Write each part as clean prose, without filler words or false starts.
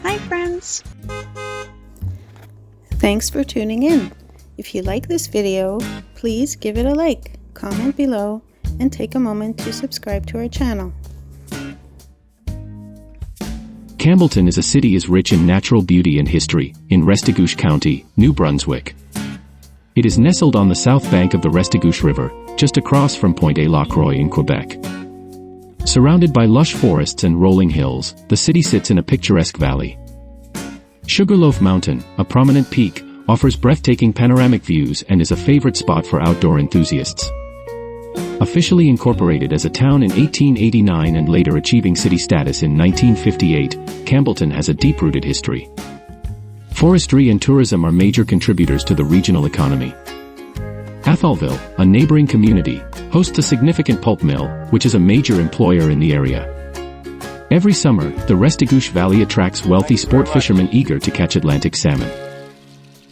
Hi friends! Thanks for tuning in. If you like this video, please give it a like, comment below, and take a moment to subscribe to our channel. Campbellton is a city is rich in natural beauty and history, in Restigouche County, New Brunswick. It is nestled on the south bank of the Restigouche River, just across from Pointe-à-la-Croix in Quebec. Surrounded by lush forests and rolling hills, the city sits in a picturesque valley. Sugarloaf Mountain, a prominent peak, offers breathtaking panoramic views and is a favorite spot for outdoor enthusiasts. Officially incorporated as a town in 1889 and later achieving city status in 1958, Campbellton has a deep-rooted history. Forestry and tourism are major contributors to the regional economy. Atholville, a neighboring community, hosts a significant pulp mill, which is a major employer in the area. Every summer, the Restigouche Valley attracts wealthy sport fishermen eager to catch Atlantic salmon.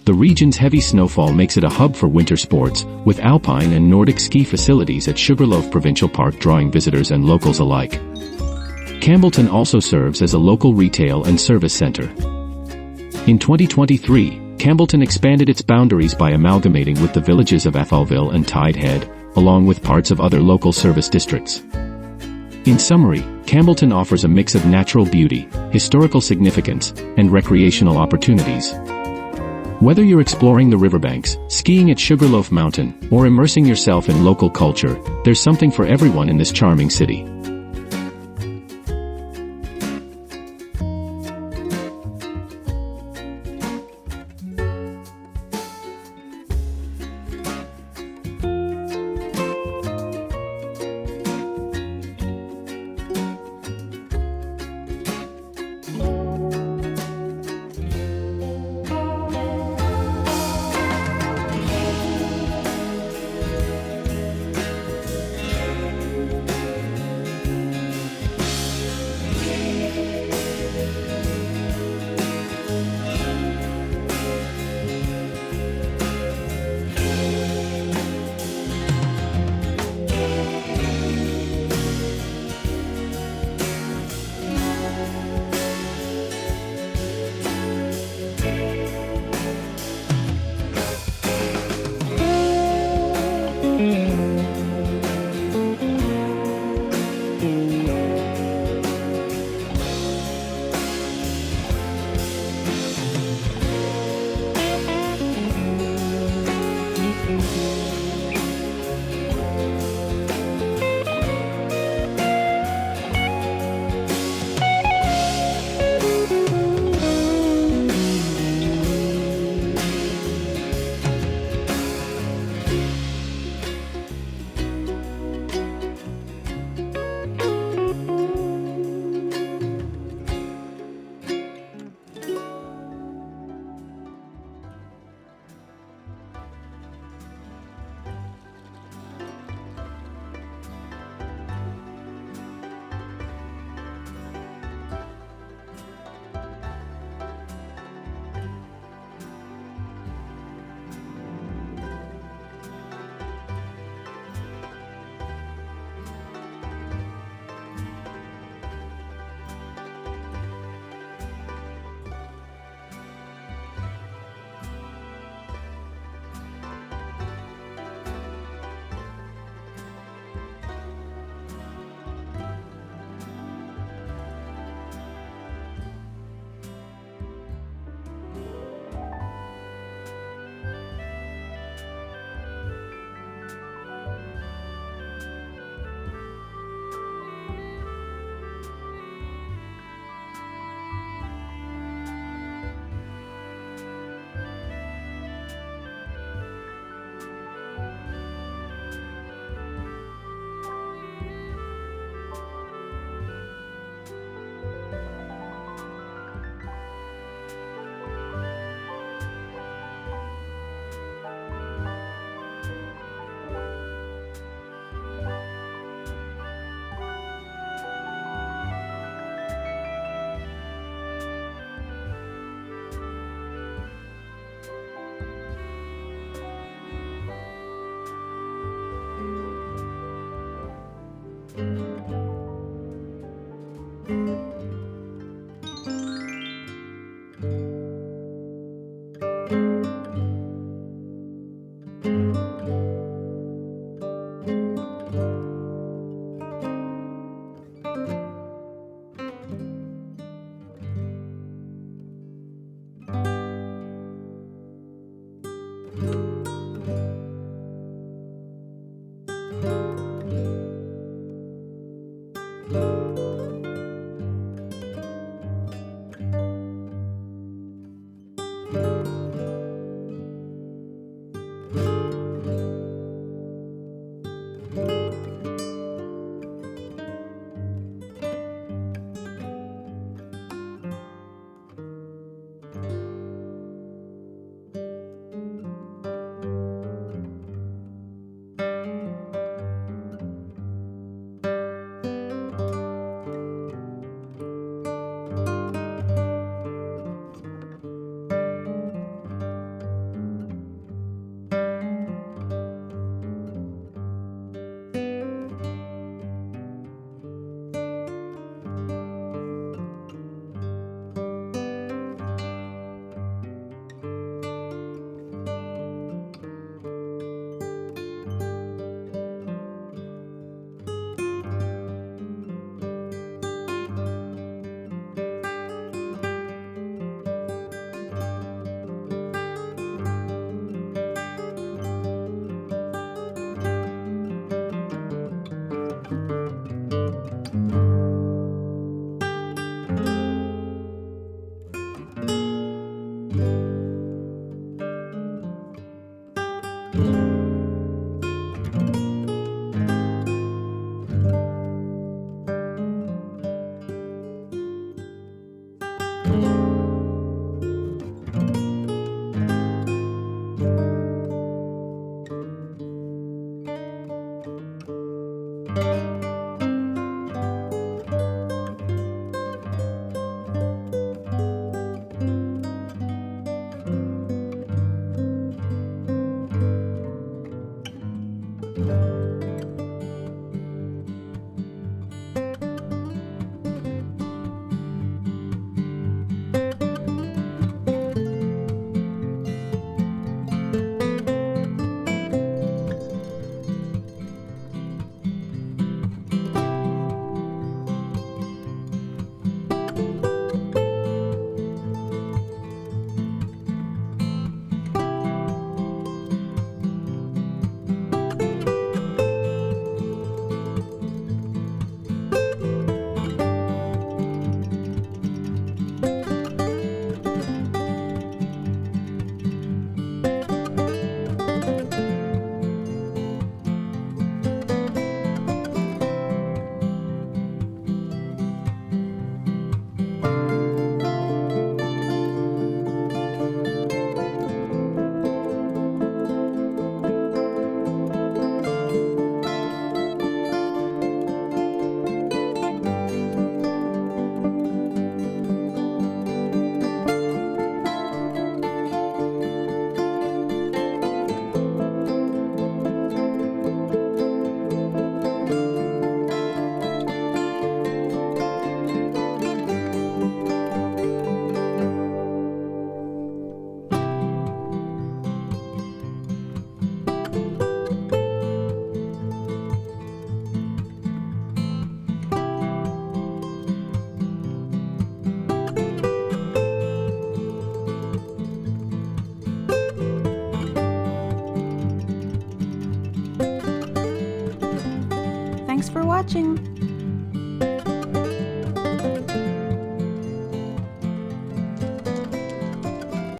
The region's heavy snowfall makes it a hub for winter sports, with alpine and Nordic ski facilities at Sugarloaf Provincial Park drawing visitors and locals alike. Campbellton also serves as a local retail and service center. In 2023, Campbellton expanded its boundaries by amalgamating with the villages of Atholville and Tide Head, along with parts of other local service districts. In summary, Campbellton offers a mix of natural beauty, historical significance, and recreational opportunities. Whether you're exploring the riverbanks, skiing at Sugarloaf Mountain, or immersing yourself in local culture, there's something for everyone in this charming city. Thanks for watching!